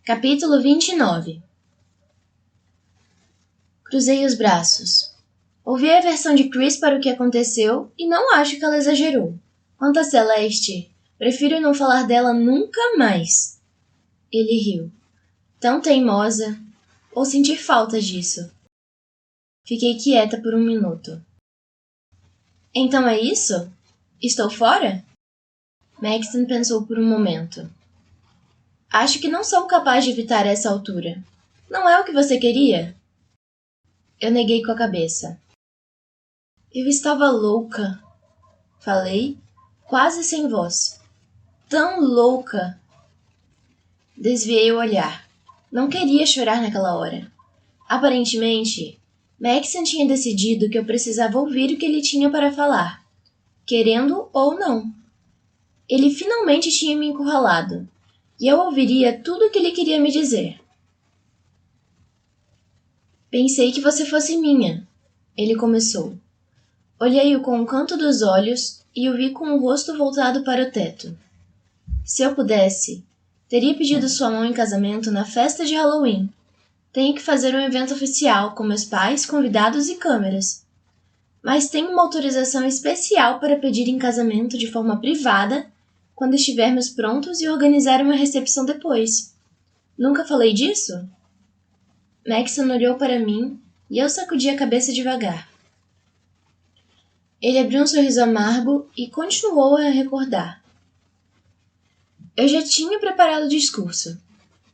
Capítulo 29. Cruzei os braços. Ouvi a versão de Chris para o que aconteceu e não acho que ela exagerou. Quanto a Celeste, prefiro não falar dela nunca mais. Ele riu. Tão teimosa. Ou sentir falta disso. Fiquei quieta por um minuto. Então é isso? Estou fora? Maxton pensou por um momento. Acho que não sou capaz de evitar essa altura. Não é o que você queria? Eu neguei com a cabeça. Eu estava louca. Falei, quase sem voz. Tão louca. Desviei o olhar. Não queria chorar naquela hora. Aparentemente, Maxton tinha decidido que eu precisava ouvir o que ele tinha para falar, querendo ou não. Ele finalmente tinha me encurralado, e eu ouviria tudo o que ele queria me dizer. Pensei que você fosse minha, ele começou. Olhei-o com o canto dos olhos e o vi com o rosto voltado para o teto. Se eu pudesse, teria pedido sua mão em casamento na festa de Halloween. Tenho que fazer um evento oficial com meus pais, convidados e câmeras. Mas tenho uma autorização especial para pedir em casamento de forma privada quando estivermos prontos e organizar uma recepção depois. Nunca falei disso? Maxton olhou para mim e eu sacudi a cabeça devagar. Ele abriu um sorriso amargo e continuou a recordar. Eu já tinha preparado o discurso.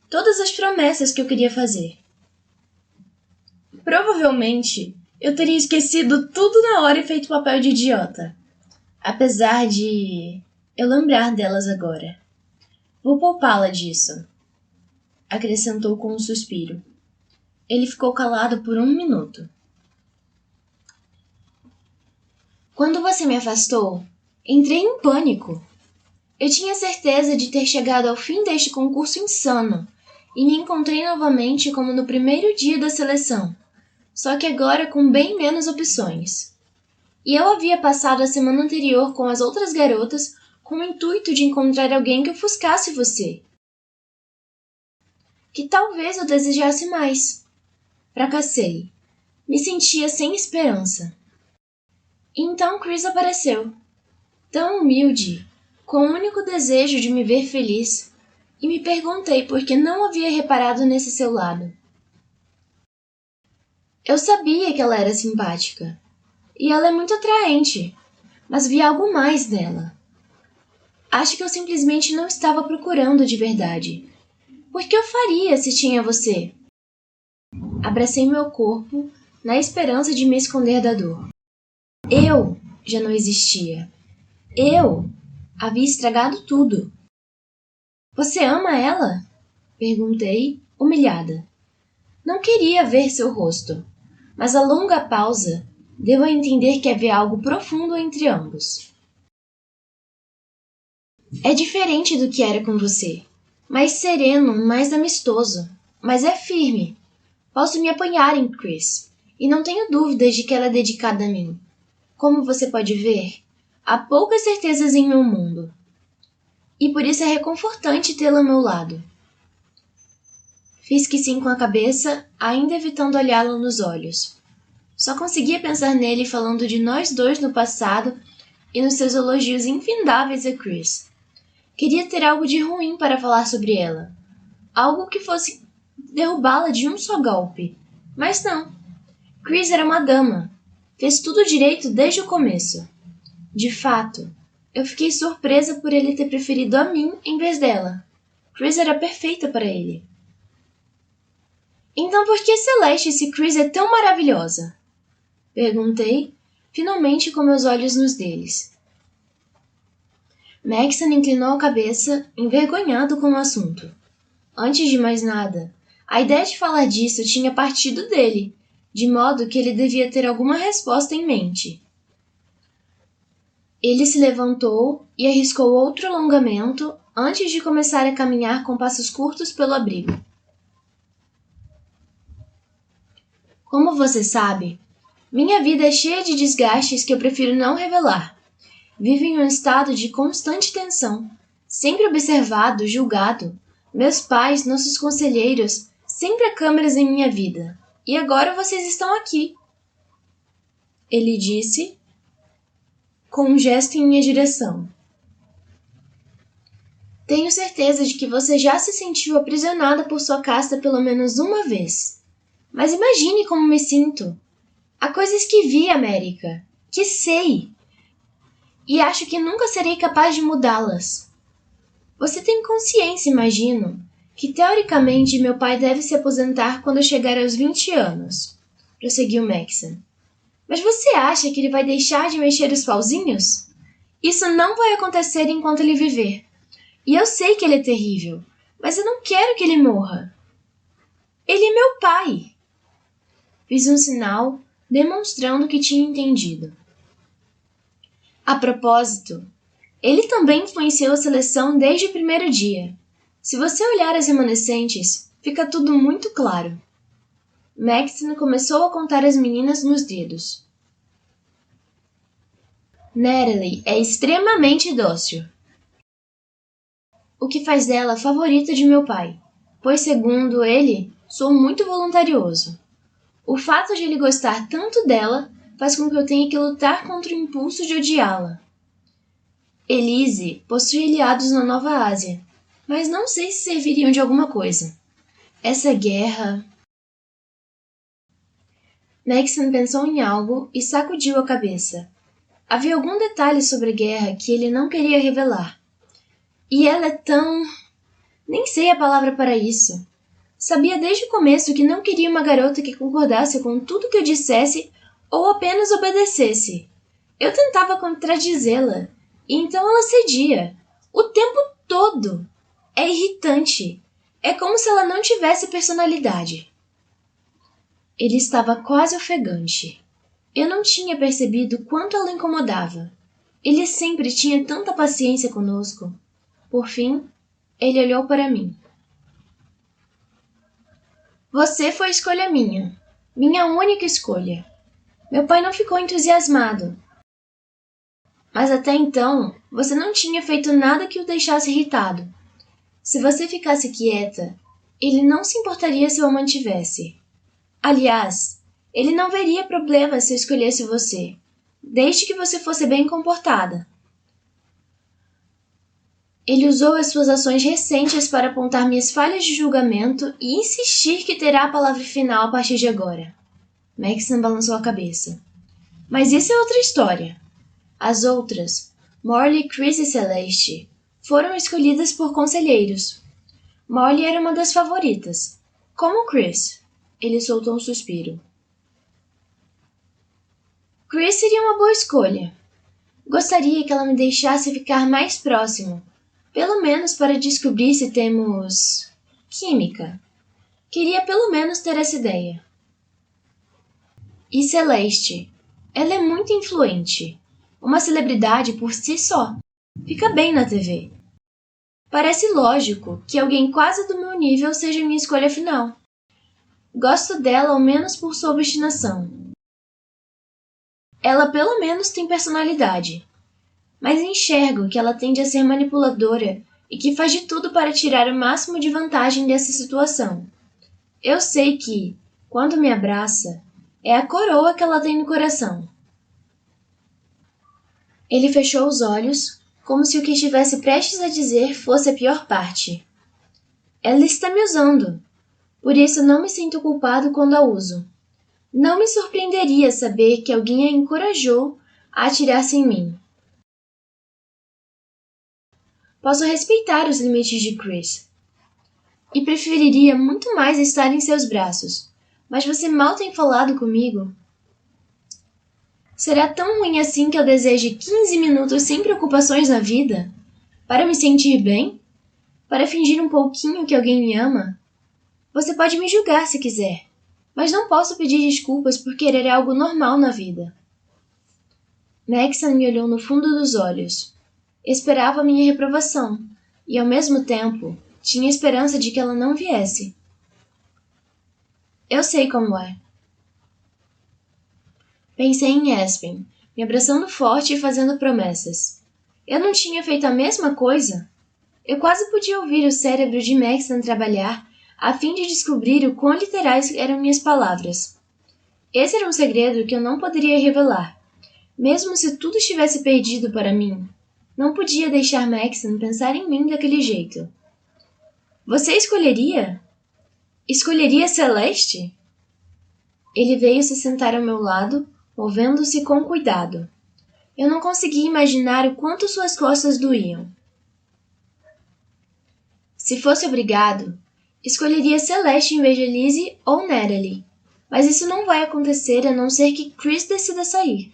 Todas as promessas que eu queria fazer. Provavelmente, eu teria esquecido tudo na hora e feito papel de idiota. Apesar de eu lembrar delas agora. Vou poupá-la disso. Acrescentou com um suspiro. Ele ficou calado por um minuto. Quando você me afastou, entrei em pânico. Eu tinha certeza de ter chegado ao fim deste concurso insano e me encontrei novamente como no primeiro dia da seleção, só que agora com bem menos opções. E eu havia passado a semana anterior com as outras garotas com o intuito de encontrar alguém que ofuscasse você. Que talvez eu desejasse mais. Fracassei. Me sentia sem esperança. E então Chris apareceu. Tão humilde, com o único desejo de me ver feliz, e me perguntei por que não havia reparado nesse seu lado. Eu sabia que ela era simpática, e ela é muito atraente, mas vi algo mais nela. Acho que eu simplesmente não estava procurando de verdade. Por que eu faria se tinha você? Abracei meu corpo, na esperança de me esconder da dor. Eu já não existia. Eu havia estragado tudo. Você ama ela? Perguntei, humilhada. Não queria ver seu rosto, mas a longa pausa deu a entender que havia algo profundo entre ambos. É diferente do que era com você. Mais sereno, mais amistoso, mas é firme. Posso me apoiar em Chris, e não tenho dúvidas de que ela é dedicada a mim. Como você pode ver, há poucas certezas em meu mundo. E por isso é reconfortante tê-la ao meu lado. Fiz que sim com a cabeça, ainda evitando olhá-lo nos olhos. Só conseguia pensar nele falando de nós dois no passado e nos seus elogios infindáveis a Chris. Queria ter algo de ruim para falar sobre ela. Algo que fosse derrubá-la de um só golpe. Mas não. Chris era uma dama. Fez tudo direito desde o começo. De fato, eu fiquei surpresa por ele ter preferido a mim em vez dela. Chris era perfeita para ele. Então por que Celeste se Chris é tão maravilhosa? Perguntei, finalmente com meus olhos nos deles. Maxton inclinou a cabeça, envergonhado com o assunto. Antes de mais nada, a ideia de falar disso tinha partido dele, de modo que ele devia ter alguma resposta em mente. Ele se levantou e arriscou outro alongamento antes de começar a caminhar com passos curtos pelo abrigo. Como você sabe, minha vida é cheia de desgastes que eu prefiro não revelar. Vivo em um estado de constante tensão, sempre observado, julgado, Meus pais, nossos conselheiros, sempre há câmeras em minha vida. E agora vocês estão aqui. Ele disse, com um gesto em minha direção. Tenho certeza de que você já se sentiu aprisionada por sua casta pelo menos uma vez. Mas imagine como me sinto. Há coisas que vi, América, que sei, e acho que nunca serei capaz de mudá-las. Você tem consciência, imagino, que teoricamente meu pai deve se aposentar quando eu chegar aos 20 anos, prosseguiu Maxon. Mas você acha que ele vai deixar de mexer os pauzinhos? Isso não vai acontecer enquanto ele viver. E eu sei que ele é terrível, mas eu não quero que ele morra. Ele é meu pai. Fiz um sinal, demonstrando que tinha entendido. A propósito, ele também influenciou a seleção desde o primeiro dia. Se você olhar as remanescentes, fica tudo muito claro. Maxon começou a contar as meninas nos dedos. Natalie é extremamente dócil, o que faz dela a favorita de meu pai, pois, segundo ele, sou muito voluntarioso. O fato de ele gostar tanto dela faz com que eu tenha que lutar contra o impulso de odiá-la. Elise possui aliados na Nova Ásia, mas não sei se serviriam de alguma coisa. Essa guerra... Maxon pensou em algo e sacudiu a cabeça. Havia algum detalhe sobre a guerra que ele não queria revelar. E ela é tão... nem sei a palavra para isso. Sabia desde o começo que não queria uma garota que concordasse com tudo que eu dissesse ou apenas obedecesse. Eu tentava contradizê-la, e então ela cedia. O tempo todo. É irritante. É como se ela não tivesse personalidade. Ele estava quase ofegante. Eu não tinha percebido quanto ela incomodava. Ele sempre tinha tanta paciência conosco. Por fim, ele olhou para mim. Você foi escolha minha. Minha única escolha. Meu pai não ficou entusiasmado. Mas até então, você não tinha feito nada que o deixasse irritado. Se você ficasse quieta, ele não se importaria se eu a mantivesse. Aliás, ele não veria problema se eu escolhesse você, desde que você fosse bem comportada. Ele usou as suas ações recentes para apontar minhas falhas de julgamento e insistir que terá a palavra final a partir de agora. Maxon balançou a cabeça. Mas isso é outra história. As outras, Morley, Chris e Celeste, foram escolhidas por conselheiros. Morley era uma das favoritas. Como Chris. Ele soltou um suspiro. Chris seria uma boa escolha. Gostaria que ela me deixasse ficar mais próximo, pelo menos para descobrir se temos... química. Queria pelo menos ter essa ideia. E Celeste. Ela é muito influente. Uma celebridade por si só. Fica bem na TV. Parece lógico que alguém quase do meu nível seja minha escolha final. Gosto dela ao menos por sua obstinação. Ela pelo menos tem personalidade. Mas enxergo que ela tende a ser manipuladora e que faz de tudo para tirar o máximo de vantagem dessa situação. Eu sei que, quando me abraça, é a coroa que ela tem no coração. Ele fechou os olhos, como se o que estivesse prestes a dizer fosse a pior parte. Ela está me usando, por isso não me sinto culpado quando a uso. Não me surpreenderia saber que alguém a encorajou a atirar-se em mim. Posso respeitar os limites de Chris. E preferiria muito mais estar em seus braços. Mas você mal tem falado comigo. Será tão ruim assim que eu deseje 15 minutos sem preocupações na vida? Para me sentir bem? Para fingir um pouquinho que alguém me ama? Você pode me julgar se quiser, mas não posso pedir desculpas por querer algo normal na vida. Maxon me olhou no fundo dos olhos. Esperava minha reprovação, e ao mesmo tempo, tinha esperança de que ela não viesse. Eu sei como é. Pensei em Aspen, me abraçando forte e fazendo promessas. Eu não tinha feito a mesma coisa? Eu quase podia ouvir o cérebro de Maxon trabalhar a fim de descobrir o quão literais eram minhas palavras. Esse era um segredo que eu não poderia revelar. Mesmo se tudo estivesse perdido para mim, não podia deixar Maxon pensar em mim daquele jeito. Você escolheria? Escolheria Celeste? Ele veio se sentar ao meu lado, movendo-se com cuidado. Eu não conseguia imaginar o quanto suas costas doíam. Se fosse obrigado, escolheria Celeste em vez de Lizzie ou Natalie, mas isso não vai acontecer a não ser que Chris decida sair.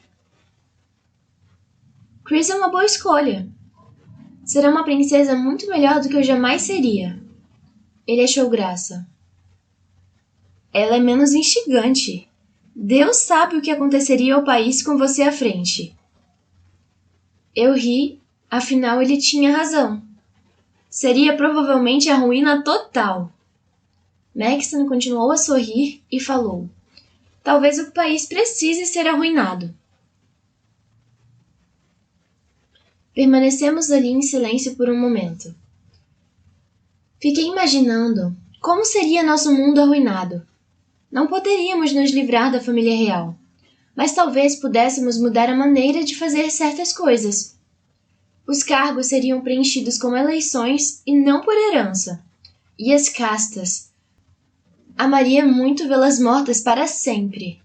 Chris é uma boa escolha. Será uma princesa muito melhor do que eu jamais seria. Ele achou graça. Ela é menos instigante. Deus sabe o que aconteceria ao país com você à frente. Eu ri, afinal ele tinha razão. Seria provavelmente a ruína total. Maxon continuou a sorrir e falou: talvez o país precise ser arruinado. Permanecemos ali em silêncio por um momento. Fiquei imaginando como seria nosso mundo arruinado. Não poderíamos nos livrar da família real, mas talvez pudéssemos mudar a maneira de fazer certas coisas. Os cargos seriam preenchidos com eleições e não por herança. E as castas. Amaria muito vê-las mortas para sempre.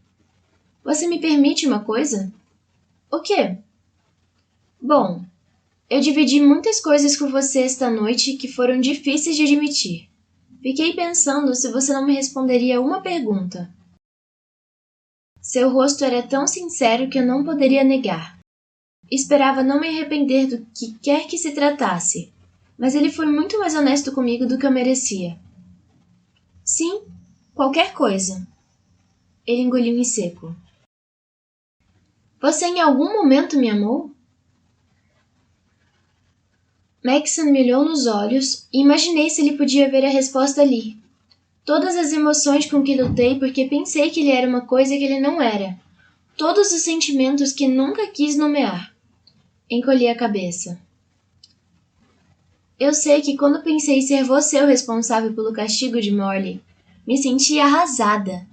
Você me permite uma coisa? O quê? Bom, eu dividi muitas coisas com você esta noite que foram difíceis de admitir. Fiquei pensando se você não me responderia uma pergunta. Seu rosto era tão sincero que eu não poderia negar. Esperava não me arrepender do que quer que se tratasse, mas ele foi muito mais honesto comigo do que eu merecia. Sim, qualquer coisa. Ele engoliu em seco. Você em algum momento me amou? Maxon me olhou nos olhos e imaginei se ele podia ver a resposta ali. Todas as emoções com que lutei porque pensei que ele era uma coisa que ele não era. Todos os sentimentos que nunca quis nomear. Encolhi a cabeça. Eu sei que quando pensei ser você o responsável pelo castigo de Morley, me senti arrasada.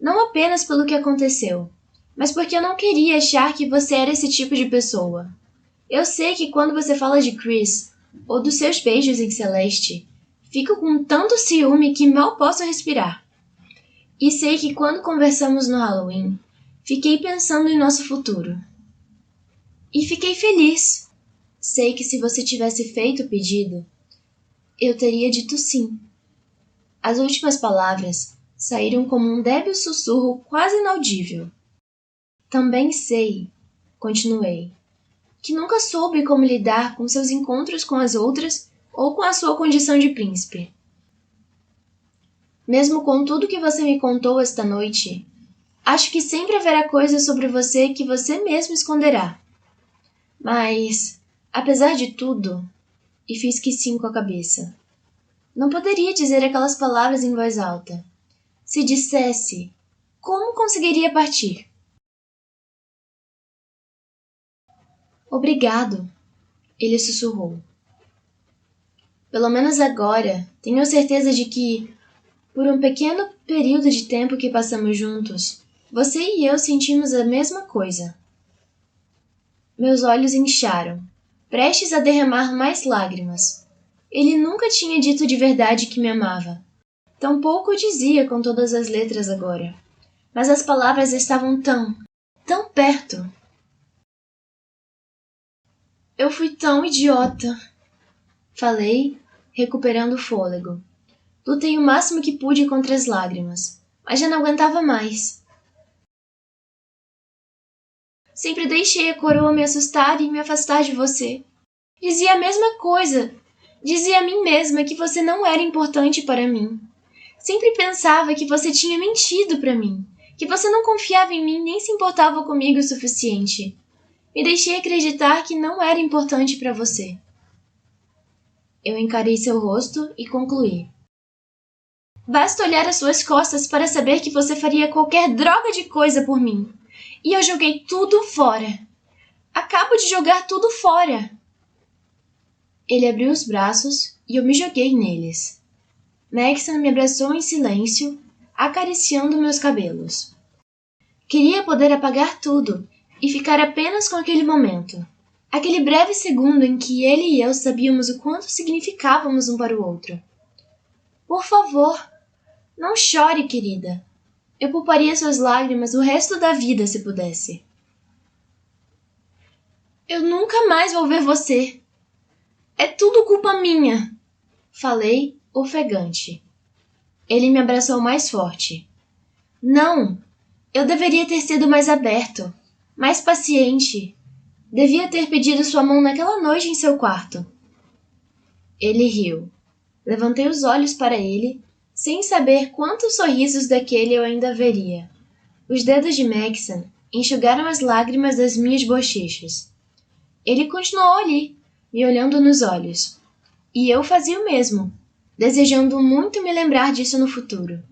Não apenas pelo que aconteceu, mas porque eu não queria achar que você era esse tipo de pessoa. Eu sei que quando você fala de Chris, ou dos seus beijos em Celeste, fico com tanto ciúme que mal posso respirar. E sei que quando conversamos no Halloween, fiquei pensando em nosso futuro. E fiquei feliz. Sei que se você tivesse feito o pedido, eu teria dito sim. As últimas palavras saíram como um débil sussurro quase inaudível. Também sei, continuei, que nunca soube como lidar com seus encontros com as outras ou com a sua condição de príncipe. Mesmo com tudo que você me contou esta noite, acho que sempre haverá coisas sobre você que você mesmo esconderá. Mas, apesar de tudo, e fiz que sim com a cabeça, não poderia dizer aquelas palavras em voz alta. Se dissesse, como conseguiria partir? Obrigado, ele sussurrou. Pelo menos agora, tenho certeza de que, por um pequeno período de tempo que passamos juntos, você e eu sentimos a mesma coisa. Meus olhos incharam, prestes a derramar mais lágrimas. Ele nunca tinha dito de verdade que me amava. Tampouco o dizia com todas as letras agora. Mas as palavras estavam tão perto. Eu fui tão idiota. Falei, recuperando o fôlego. Lutei o máximo que pude contra as lágrimas, mas já não aguentava mais. Sempre deixei a coroa me assustar e me afastar de você. Dizia a mesma coisa. Dizia a mim mesma que você não era importante para mim. Sempre pensava que você tinha mentido para mim, que você não confiava em mim nem se importava comigo o suficiente. Me deixei acreditar que não era importante para você. Eu encarei seu rosto e concluí. Basta olhar as suas costas para saber que você faria qualquer droga de coisa por mim. E eu joguei tudo fora. Acabo de jogar tudo fora. Ele abriu os braços e eu me joguei neles. Maxon me abraçou em silêncio, acariciando meus cabelos. Queria poder apagar tudo e ficar apenas com aquele momento. Aquele breve segundo em que ele e eu sabíamos o quanto significávamos um para o outro. Por favor, não chore, querida. Eu pouparia suas lágrimas o resto da vida se pudesse. Eu nunca mais vou ver você. É tudo culpa minha, falei, ofegante. Ele me abraçou mais forte. Não, eu deveria ter sido mais aberto, mais paciente. Devia ter pedido sua mão naquela noite em seu quarto. Ele riu. Levantei os olhos para ele, sem saber quantos sorrisos daquele eu ainda veria. Os dedos de Maxon enxugaram as lágrimas das minhas bochechas. Ele continuou ali, me olhando nos olhos. E eu fazia o mesmo, desejando muito me lembrar disso no futuro.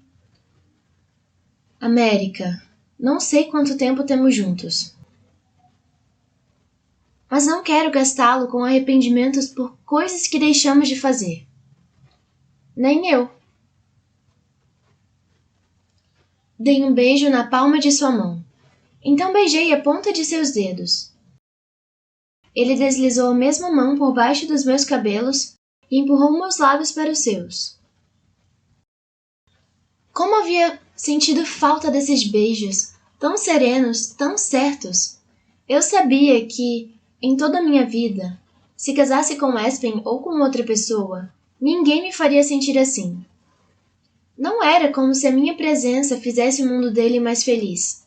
América, não sei quanto tempo temos juntos. Mas não quero gastá-lo com arrependimentos por coisas que deixamos de fazer. Nem eu. Dei um beijo na palma de sua mão. Então beijei a ponta de seus dedos. Ele deslizou a mesma mão por baixo dos meus cabelos e empurrou meus lábios para os seus. Como havia sentido falta desses beijos, tão serenos, tão certos. Eu sabia que, em toda a minha vida, se casasse com Aspen ou com outra pessoa, ninguém me faria sentir assim. Não era como se a minha presença fizesse o mundo dele mais feliz.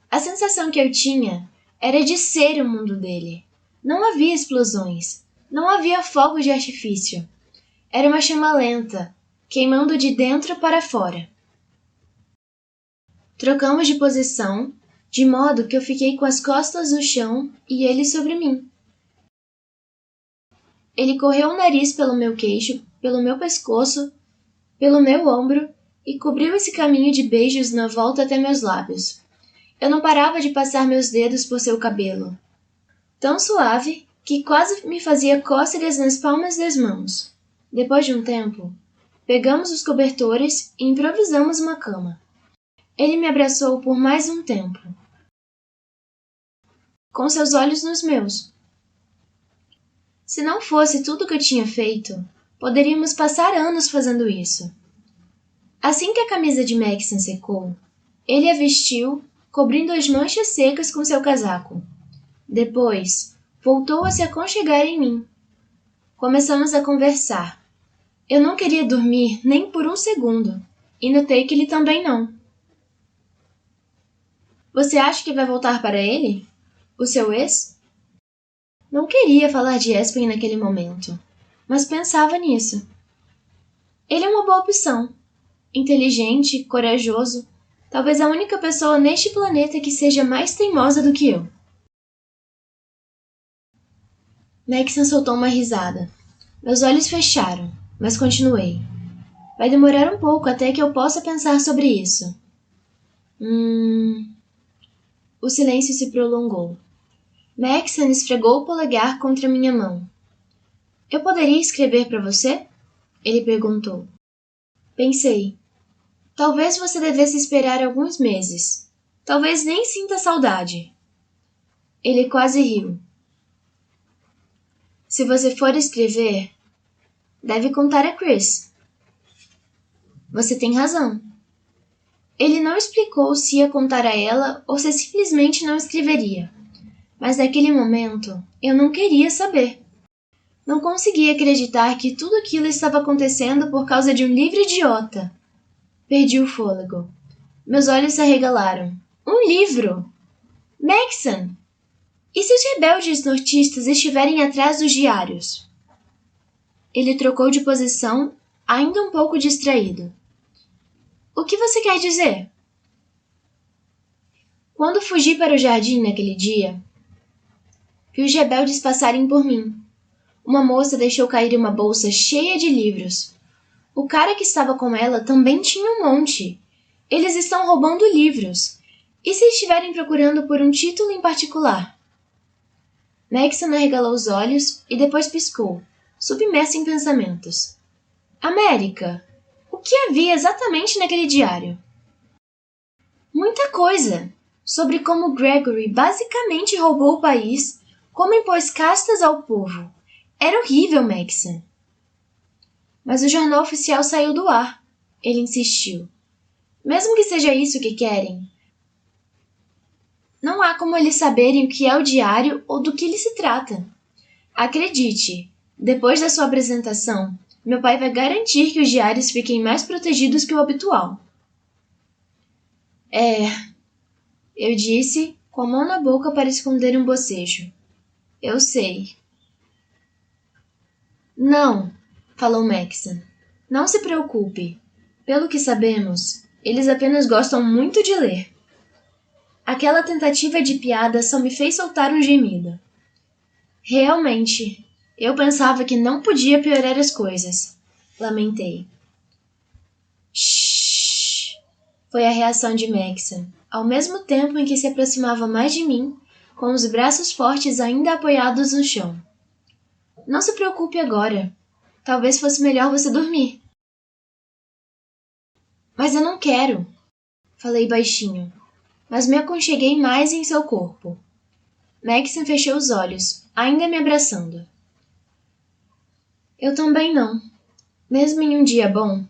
A sensação que eu tinha era de ser o mundo dele. Não havia explosões, não havia fogos de artifício. Era uma chama lenta, queimando de dentro para fora. Trocamos de posição, de modo que eu fiquei com as costas no chão e ele sobre mim. Ele correu o nariz pelo meu queixo, pelo meu pescoço, pelo meu ombro e cobriu esse caminho de beijos na volta até meus lábios. Eu não parava de passar meus dedos por seu cabelo, tão suave que quase me fazia cócegas nas palmas das mãos. Depois de um tempo, pegamos os cobertores e improvisamos uma cama. Ele me abraçou por mais um tempo, com seus olhos nos meus. Se não fosse tudo o que eu tinha feito, poderíamos passar anos fazendo isso. Assim que a camisa de Maxon secou, ele a vestiu, cobrindo as manchas secas com seu casaco. Depois, voltou a se aconchegar em mim. Começamos a conversar. Eu não queria dormir nem por um segundo, e notei que ele também não. Você acha que vai voltar para ele? O seu ex? Não queria falar de Aspen naquele momento, mas pensava nisso. Ele é uma boa opção. Inteligente, corajoso, talvez a única pessoa neste planeta que seja mais teimosa do que eu. Maxon soltou uma risada. Meus olhos fecharam, mas continuei. Vai demorar um pouco até que eu possa pensar sobre isso. O silêncio se prolongou. Maxon esfregou o polegar contra minha mão. Eu poderia escrever para você? Ele perguntou. Pensei. Talvez você devesse esperar alguns meses. Talvez nem sinta saudade. Ele quase riu. Se você for escrever, deve contar a Chris. Você tem razão. Ele não explicou se ia contar a ela ou se simplesmente não escreveria. Mas naquele momento, eu não queria saber. Não conseguia acreditar que tudo aquilo estava acontecendo por causa de um livro idiota. Perdi o fôlego. Meus olhos se arregalaram. Um livro! Maxon! E se os rebeldes nortistas estiverem atrás dos diários? Ele trocou de posição, ainda um pouco distraído. O que você quer dizer? Quando fugi para o jardim naquele dia, vi os rebeldes passarem por mim. Uma moça deixou cair uma bolsa cheia de livros. O cara que estava com ela também tinha um monte. Eles estão roubando livros. E se estiverem procurando por um título em particular? Maxon arregalou os olhos e depois piscou, submersa em pensamentos. América! O que havia exatamente naquele diário? Muita coisa! Sobre como Gregory basicamente roubou o país, como impôs castas ao povo. Era horrível, Maxon. Mas o jornal oficial saiu do ar. Ele insistiu. Mesmo que seja isso que querem, não há como eles saberem o que é o diário ou do que ele se trata. Acredite, depois da sua apresentação, meu pai vai garantir que os diários fiquem mais protegidos que o habitual. Eu disse, com a mão na boca para esconder um bocejo. Eu sei. Não, falou Maxon. Não se preocupe. Pelo que sabemos, eles apenas gostam muito de ler. Aquela tentativa de piada só me fez soltar um gemido. Realmente, eu pensava que não podia piorar as coisas. Lamentei. Shhh! Foi a reação de Maxon, ao mesmo tempo em que se aproximava mais de mim, com os braços fortes ainda apoiados no chão. Não se preocupe agora. Talvez fosse melhor você dormir. Mas eu não quero, falei baixinho, mas me aconcheguei mais em seu corpo. Maxon fechou os olhos, ainda me abraçando. Eu também não. Mesmo em um dia bom,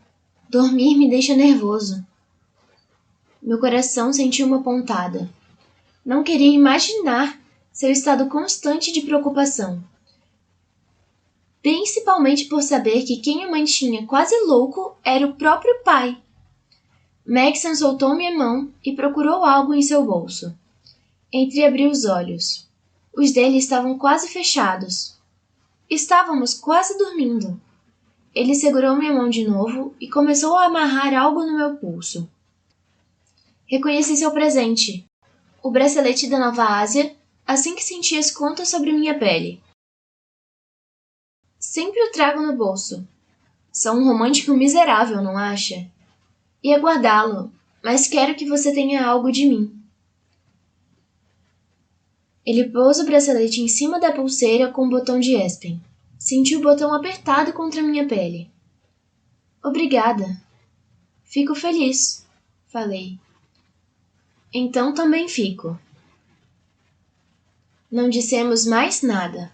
dormir me deixa nervoso. Meu coração sentiu uma pontada. Não queria imaginar seu estado constante de preocupação. Principalmente por saber que quem o mantinha quase louco era o próprio pai. Maxon soltou minha mão e procurou algo em seu bolso. Entreabriu os olhos. Os dele estavam quase fechados. Estávamos quase dormindo. Ele segurou minha mão de novo e começou a amarrar algo no meu pulso. Reconheci seu presente. O bracelete da Nova Ásia, assim que senti as contas sobre minha pele. Sempre o trago no bolso. Sou um romântico miserável, não acha? Ia guardá-lo, mas quero que você tenha algo de mim. Ele pôs o bracelete em cima da pulseira com o botão de Espen. Senti o botão apertado contra minha pele. Obrigada. Fico feliz, falei. Então também fico. Não dissemos mais nada.